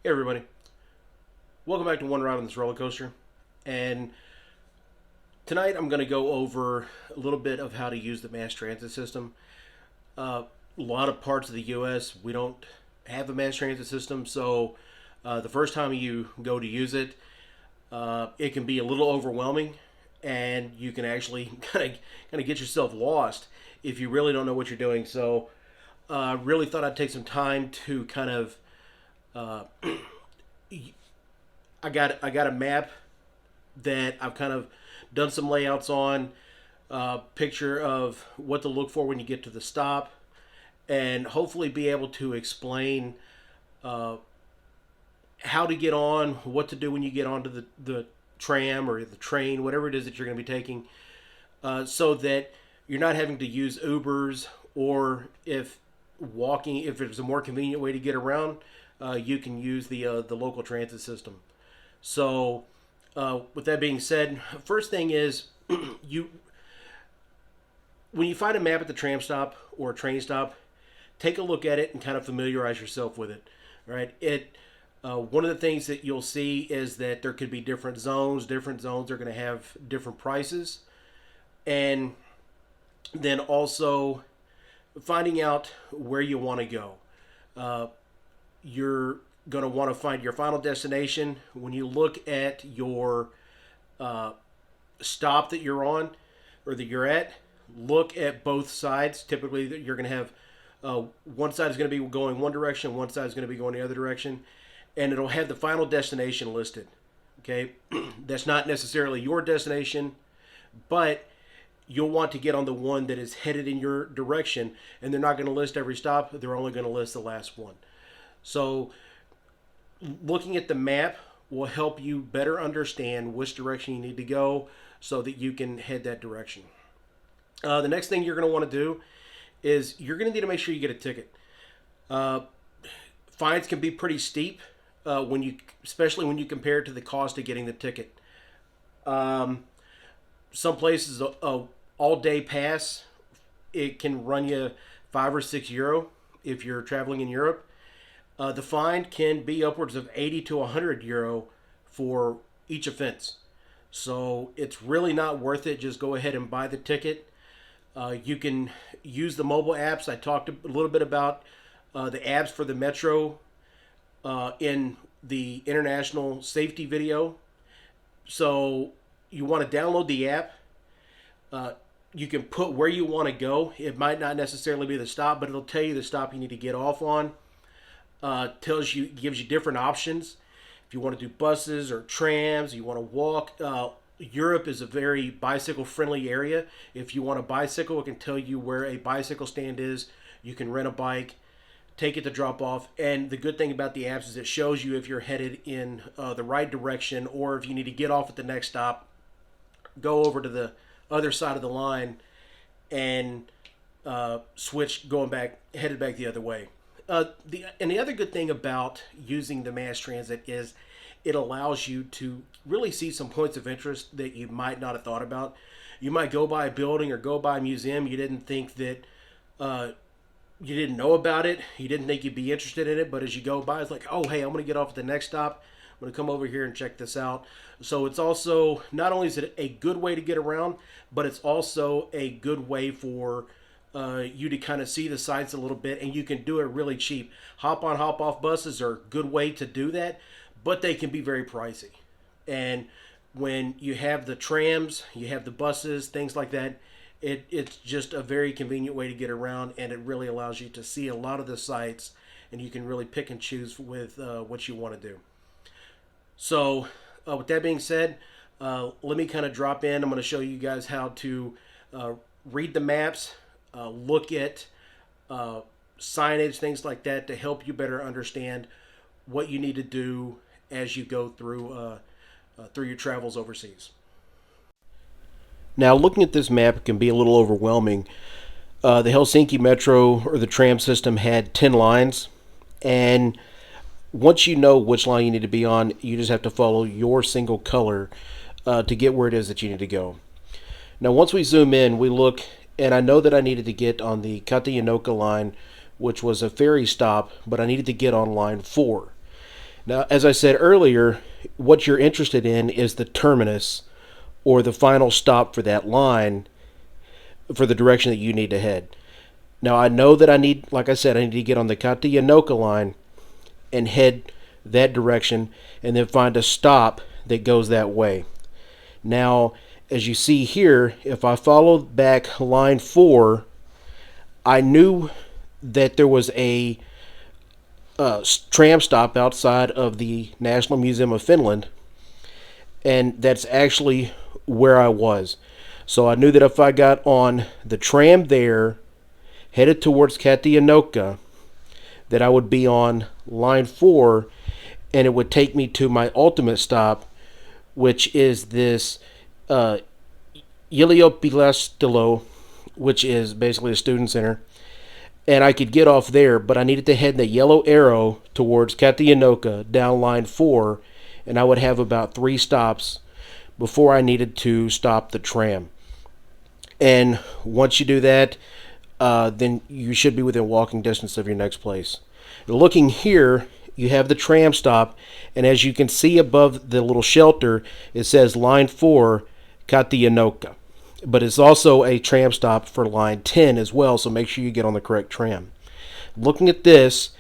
Hey everybody, welcome back to One Ride on this roller coaster. And tonight I'm going to go over a little bit of how to use the mass transit system. A lot of parts of the U.S. we don't have a mass transit system, so the first time you go to use it, it can be a little overwhelming, and you can actually kind of get yourself lost if you really don't know what you're doing. So, I really thought I'd take some time to kind of uh, I got a map that I've kind of done some layouts on, picture of what to look for when you get to the stop, and hopefully be able to explain uh, how to get on, what to do when you get onto the tram or the train, whatever it is that you're going to be taking, so that you're not having to use Ubers, or if there's a more convenient way to get around, you can use the local transit system. So, with that being said, first thing is you when you find a map at the tram stop or a train stop, take a look at it and kind of familiarize yourself with it. All right, one of the things that you'll see is that there could be different zones. Different zones are going to have different prices, and then also finding out where you want to go. Uh, you're going to want to find your final destination. When you look at your uh, stop that you're on or that you're at, look at both sides. Typically, you're going to have one side is going to be going one direction, one side is going to be going the other direction, and it'll have the final destination listed. Okay, that's not necessarily your destination, but you'll want to get on the one that is headed in your direction, and they're not going to list every stop, they're only going to list the last one. So looking at the map will help you better understand which direction you need to go so that you can head that direction. The next thing you're going to want to do is you're going to need to make sure you get a ticket. Uh, Fines can be pretty steep especially when you compare it to the cost of getting the ticket. Um, some places a all day pass, it can run you €5 or €6 if you're traveling in Europe. The fine can be upwards of 80 to €100 for each offense. So it's really not worth it. Just go ahead and buy the ticket. You can use the mobile apps. I talked a little bit about the apps for the metro in the international safety video. So you want to download the app. You can put where you want to go. It might not necessarily be the stop, but it'll tell you the stop you need to get off on. Gives you different options. If you want to do buses or trams, you want to walk. Europe is a very bicycle friendly area. If you want a bicycle, it can tell you where a bicycle stand is. You can rent a bike, take it to drop off. And the good thing about the apps is it shows you if you're headed in the right direction, or if you need to get off at the next stop, go over to the other side of the line and switch, headed back the other way. The other good thing about using the mass transit is it allows you to really see some points of interest that you might not have thought about. You might go by a building or go by a museum. You didn't think that you didn't know about it. You didn't think you'd be interested in it. But as you go by, it's like, oh, hey, I'm going to get off at the next stop. I'm going to come over here and check this out. So it's also, not only is it a good way to get around, but it's also a good way for you to kind of see the sights a little bit, and you can do it really cheap. Hop on, hop off buses are a good way to do that, but they can be very pricey. And when you have the trams, you have the buses, things like that, it's just a very convenient way to get around, and it really allows you to see a lot of the sights, and you can really pick and choose with what you want to do. So, with that being said, let me kind of drop in. I'm going to show you guys how to read the maps, look at signage, things like that, to help you better understand what you need to do as you go through your travels overseas. Now, looking at this map can be a little overwhelming. The Helsinki Metro or the tram system had 10 lines, and once you know which line you need to be on, you just have to follow your single color to get where it is that you need to go. Now, once we zoom in, we look, and I know that I needed to get on the Katajanokka line, which was a ferry stop, but I needed to get on line 4. Now, as I said earlier, what you're interested in is the terminus or the final stop for that line for the direction that you need to head. Now, I know that I need, like I said, I need to get on the Katayanoka line and head that direction and then find a stop that goes that way. Now, as you see here, if I follow back line 4, I knew that there was a tram stop outside of the National Museum of Finland, and that's actually where I was. So I knew that if I got on the tram there, headed towards Katayanoka, that I would be on line 4, and it would take me to my ultimate stop, which is this Ylioppilastilo, which is basically a student center. And I could get off there, but I needed to head the yellow arrow towards Katayanoka down line 4, and I would have about 3 stops before I needed to stop the tram. And once you do that, then you should be within walking distance of your next place. Looking here, you have the tram stop, and as you can see above the little shelter, it says line 4, Katayanoka. But it's also a tram stop for line 10 as well, so make sure you get on the correct tram. Looking at this,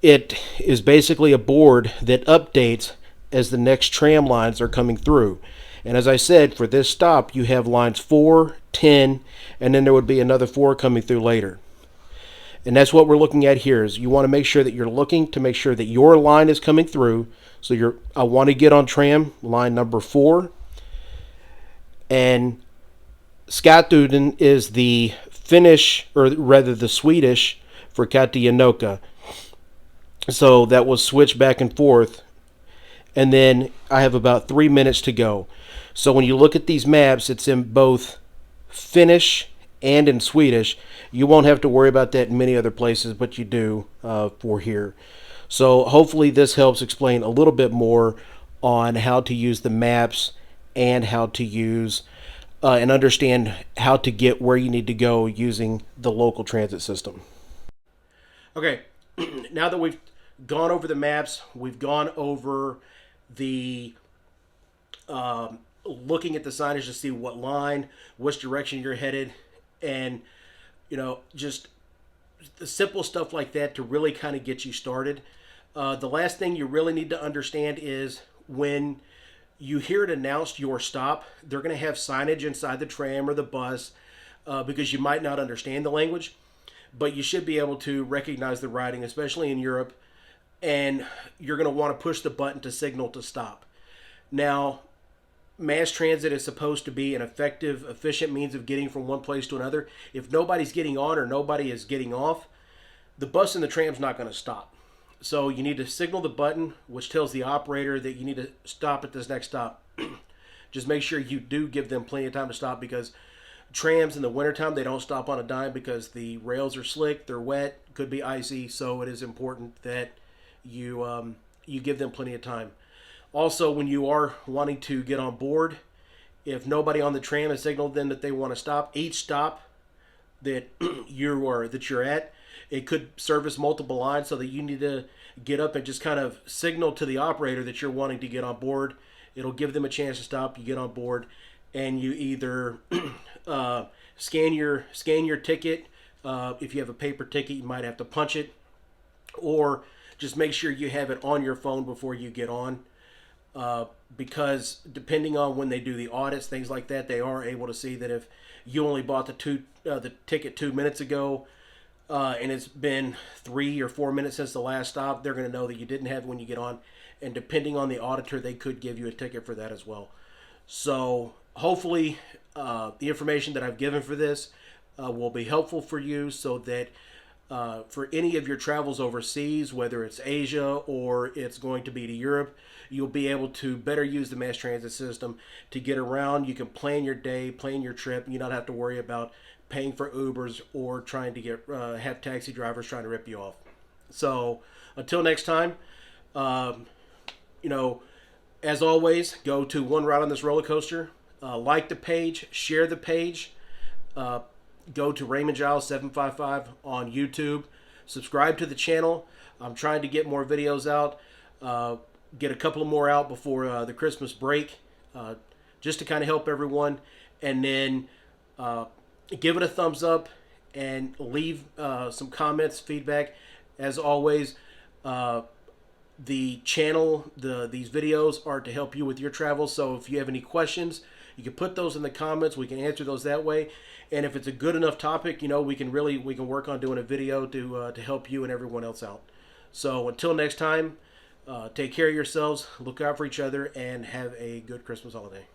it is basically a board that updates as the next tram lines are coming through. And as I said, for this stop, you have lines 4, 10, and then there would be another 4 coming through later. And that's what we're looking at here, is you want to make sure that you're looking to make sure that your line is coming through. So I want to get on tram line number 4. And Skatuden is the Finnish, or rather the Swedish, for Katayanoka. So that will switch back and forth. And then I have about 3 minutes to go. So when you look at these maps, it's in both Finnish and in Swedish. You won't have to worry about that in many other places, but you do for here. So hopefully this helps explain a little bit more on how to use the maps and how to use and understand how to get where you need to go using the local transit system. Okay, now that we've gone over the maps, we've gone over the looking at the signage to see what line, which direction you're headed, and just the simple stuff like that to really kind of get you started. The last thing you really need to understand is when you hear it announced your stop, they're going to have signage inside the tram or the bus because you might not understand the language, but you should be able to recognize the writing, especially in Europe, and you're going to want to push the button to signal to stop. Now, mass transit is supposed to be an effective, efficient means of getting from one place to another. If nobody's getting on or nobody is getting off, the bus and the tram's not going to stop. So you need to signal the button, which tells the operator that you need to stop at this next stop. Just make sure you do give them plenty of time to stop, because trams in the wintertime, they don't stop on a dime because the rails are slick, they're wet, could be icy, so it is important that you give them plenty of time. Also, when you are wanting to get on board, if nobody on the tram has signaled them that they want to stop, each stop that you're at, it could service multiple lines, so that you need to get up and just kind of signal to the operator that you're wanting to get on board. It'll give them a chance to stop. You get on board, and you either scan your ticket. If you have a paper ticket, you might have to punch it, or just make sure you have it on your phone before you get on. Because depending on when they do the audits, things like that, they are able to see that if you only bought the ticket 2 minutes ago, and it's been 3 or 4 minutes since the last stop, they're going to know that you didn't have it when you get on. And depending on the auditor, they could give you a ticket for that as well. So hopefully the information that I've given for this will be helpful for you, so that for any of your travels overseas, whether it's Asia or it's going to be to Europe, you'll be able to better use the mass transit system to get around. You can plan your day, plan your trip, and you don't have to worry about paying for Ubers or trying to get have taxi drivers trying to rip you off. So until next time, as always, go to One Ride on This Roller Coaster. Like the page, share the page. Go to Raymond Giles 755 on YouTube. Subscribe to the channel. I'm trying to get more videos out. get a couple more out before the Christmas break, just to kind of help everyone. And then give it a thumbs up and leave some comments, feedback. As always, the channel, these videos are to help you with your travels. So if you have any questions, you can put those in the comments. We can answer those that way. And if it's a good enough topic, we can work on doing a video to help you and everyone else out. So until next time, take care of yourselves, look out for each other, and have a good Christmas holiday.